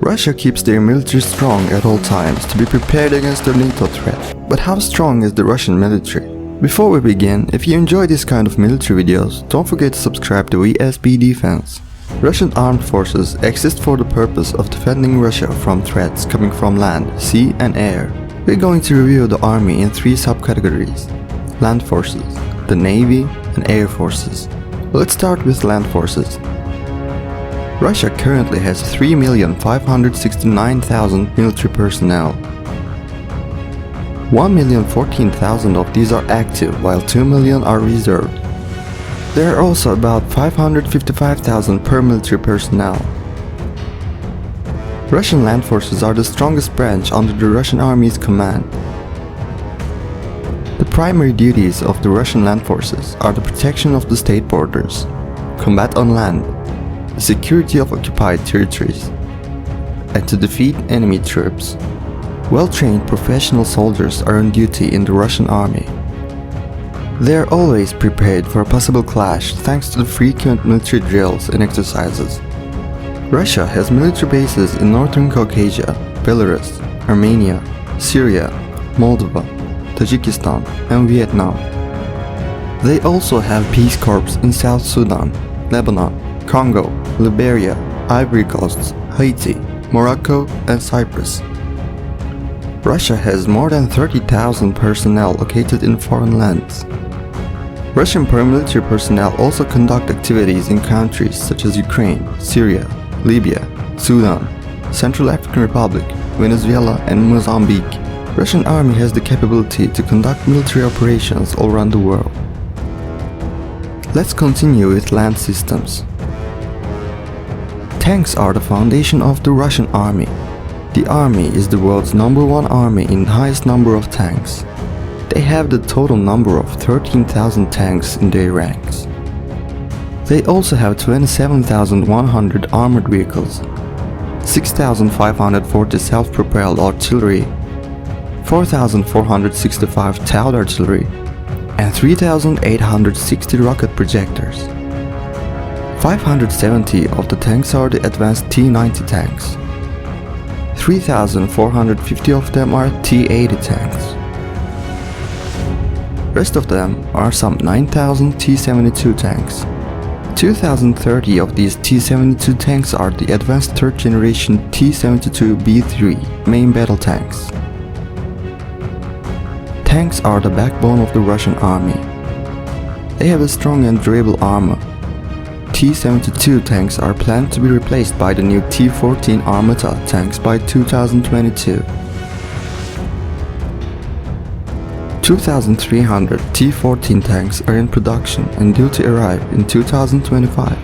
Russia keeps their military strong at all times to be prepared against the NATO threat. But how strong is the Russian military? Before we begin, if you enjoy this kind of military videos, don't forget to subscribe to VSB Defense. Russian armed forces exist for the purpose of defending Russia from threats coming from land, sea and air. We're going to review the army in three subcategories: land forces, the navy and air forces. Let's start with land forces. Russia currently has 3,569,000 military personnel. 1,014,000 of these are active, while 2 million are reserved. There are also about 555,000 paramilitary personnel. Russian land forces are the strongest branch under the Russian Army's command. The primary duties of the Russian land forces are the protection of the state borders, combat on land, the security of occupied territories, and to defeat enemy troops. Well-trained professional soldiers are on duty in the Russian army. They are always prepared for a possible clash thanks to the frequent military drills and exercises. Russia has military bases in Northern Caucasia, Belarus, Armenia, Syria, Moldova, Tajikistan, and Vietnam. They also have peace corps in South Sudan, Lebanon, Congo, Liberia, Ivory Coast, Haiti, Morocco, and Cyprus. Russia has more than 30,000 personnel located in foreign lands. Russian paramilitary personnel also conduct activities in countries such as Ukraine, Syria, Libya, Sudan, Central African Republic, Venezuela, and Mozambique. Russian army has the capability to conduct military operations all around the world. Let's continue with land systems. Tanks are the foundation of the Russian army. The army is the world's #1 army in highest number of tanks. They have the total number of 13,000 tanks in their ranks. They also have 27,100 armored vehicles, 6,540 self-propelled artillery, 4,465 towed artillery, and 3,860 rocket projectors. 570 of the tanks are the advanced T-90 tanks. 3,450 of them are T-80 tanks. Rest of them are some 9,000 T-72 tanks. 2,030 of these T-72 tanks are the advanced third generation T-72B3 main battle tanks. Tanks are the backbone of the Russian army. They have a strong and durable armor. T-72 tanks are planned to be replaced by the new T-14 Armata tanks by 2022. 2,300 T-14 tanks are in production and due to arrive in 2025.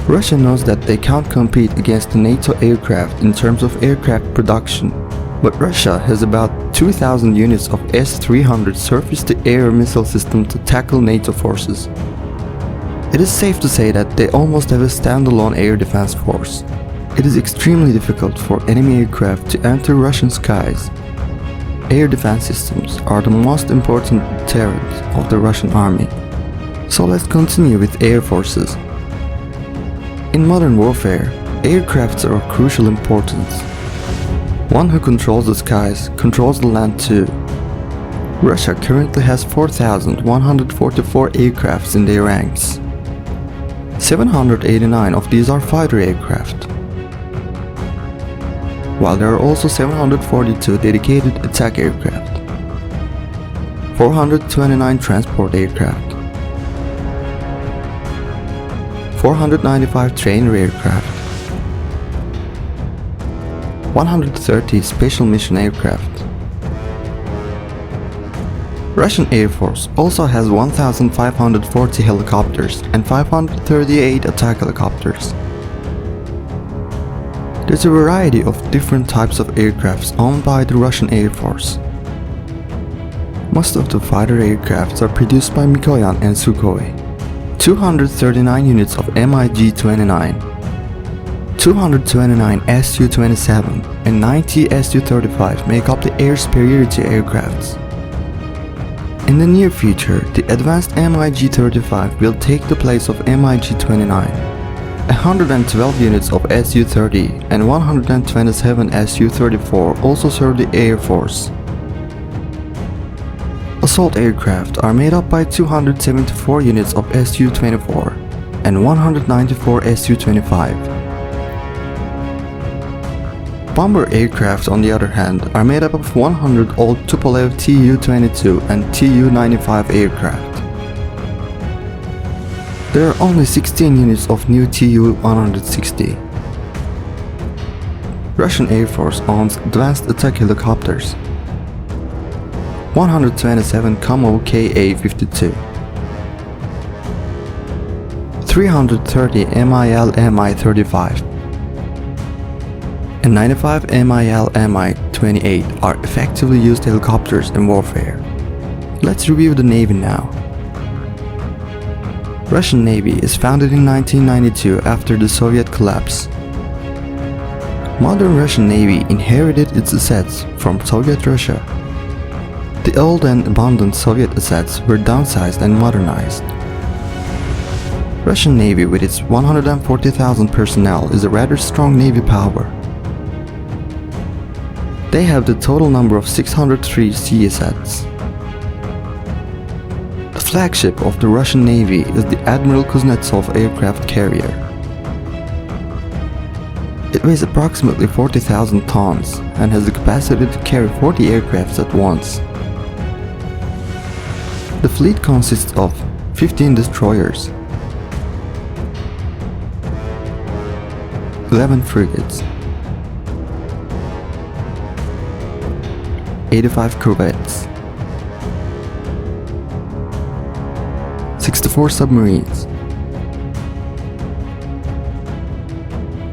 Russia knows that they can't compete against the NATO aircraft in terms of aircraft production, but Russia has about 2,000 units of S-300 surface-to-air missile system to tackle NATO forces. It is safe to say that they almost have a standalone air defense force. It is extremely difficult for enemy aircraft to enter Russian skies. Air defense systems are the most important deterrent of the Russian army. So let's continue with air forces. In modern warfare, aircrafts are of crucial importance. One who controls the skies controls the land too. Russia currently has 4,144 aircrafts in their ranks. 789 of these are fighter aircraft, while there are also 742 dedicated attack aircraft, 429 transport aircraft, 495 trainer aircraft, 130 special mission aircraft. Russian Air Force also has 1,540 helicopters and 538 attack helicopters. There's a variety of different types of aircrafts owned by the Russian Air Force. Most of the fighter aircrafts are produced by Mikoyan and Sukhoi. 239 units of MiG-29, 229 Su-27 and 90 Su-35 make up the air superiority aircrafts. In the near future, the advanced MiG-35 will take the place of MiG-29. 112 units of Su-30 and 127 Su-34 also serve the Air Force. Assault aircraft are made up by 274 units of Su-24 and 194 Su-25. Bomber aircraft, on the other hand, are made up of 100 old Tupolev Tu-22 and Tu-95 aircraft. There are only 16 units of new Tu-160. Russian Air Force owns advanced attack helicopters. 127 Kamov Ka-52, 330 MiL Mi-35, and 95 MiL Mi-28 are effectively used helicopters in warfare. Let's review the Navy now. Russian Navy is founded in 1992 after the Soviet collapse. Modern Russian Navy inherited its assets from Soviet Russia. The old and abundant Soviet assets were downsized and modernized. Russian Navy with its 140,000 personnel is a rather strong Navy power. They have the total number of 603 sea assets. The flagship of the Russian Navy is the Admiral Kuznetsov aircraft carrier. It weighs approximately 40,000 tons and has the capacity to carry 40 aircraft at once. The fleet consists of 15 destroyers, 11 frigates, 85 corvettes, 64 submarines,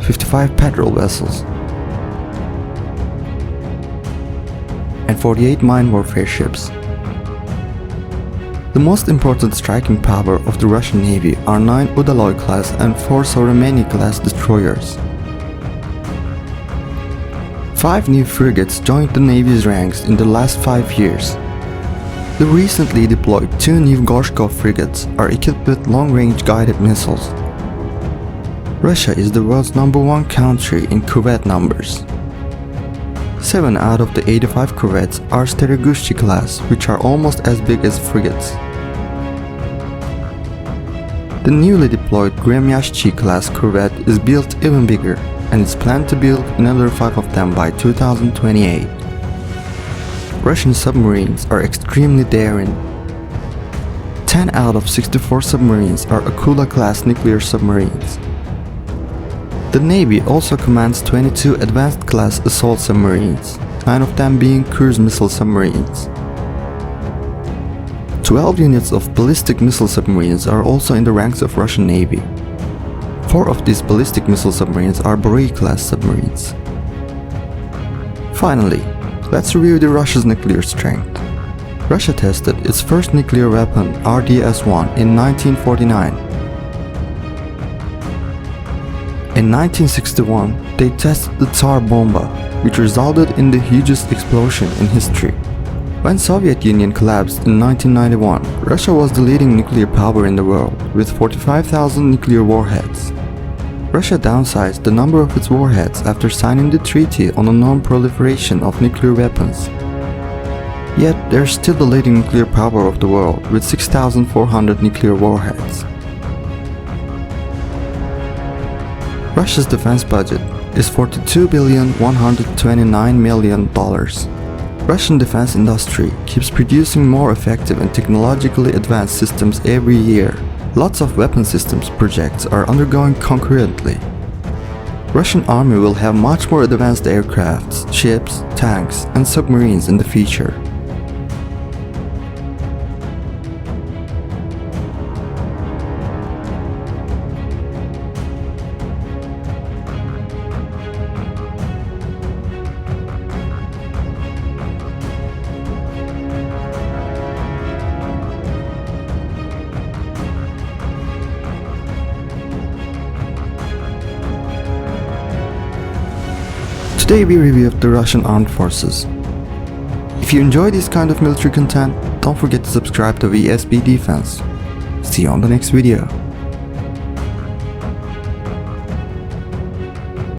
55 patrol vessels, and 48 mine warfare ships. The most important striking power of the Russian Navy are 9 Udaloy class and 4 Sovremeny class destroyers. 5 new frigates joined the Navy's ranks in the last 5 years. The recently deployed 2 new Gorshkov frigates are equipped with long-range guided missiles. Russia is the world's #1 country in corvette numbers. 7 out of the 85 corvettes are Sterigushchi class, which are almost as big as frigates. The newly deployed Gremyashchi class corvette is built even bigger, and is planned to build another 5 of them by 2028. Russian submarines are extremely daring. 10 out of 64 submarines are Akula-class nuclear submarines. The Navy also commands 22 advanced-class assault submarines, 9 of them being cruise missile submarines. 12 units of ballistic missile submarines are also in the ranks of Russian Navy. 4 of these ballistic missile submarines are Boris-class submarines. Finally, let's review Russia's nuclear strength. Russia tested its first nuclear weapon, RDS-1, in 1949. In 1961, they tested the Tsar Bomba, which resulted in the hugest explosion in history. When Soviet Union collapsed in 1991, Russia was the leading nuclear power in the world, with 45,000 nuclear warheads. Russia downsized the number of its warheads after signing the Treaty on the Non-Proliferation of Nuclear Weapons. Yet, they're still the leading nuclear power of the world, with 6,400 nuclear warheads. Russia's defense budget is $42,129,000,000. Russian defense industry keeps producing more effective and technologically advanced systems every year. Lots of weapon systems projects are undergoing concurrently. Russian army will have much more advanced aircrafts, ships, tanks, and submarines in the future. Today we reviewed the Russian Armed Forces. If you enjoy this kind of military content, don't forget to subscribe to VSB Defense. See you on the next video.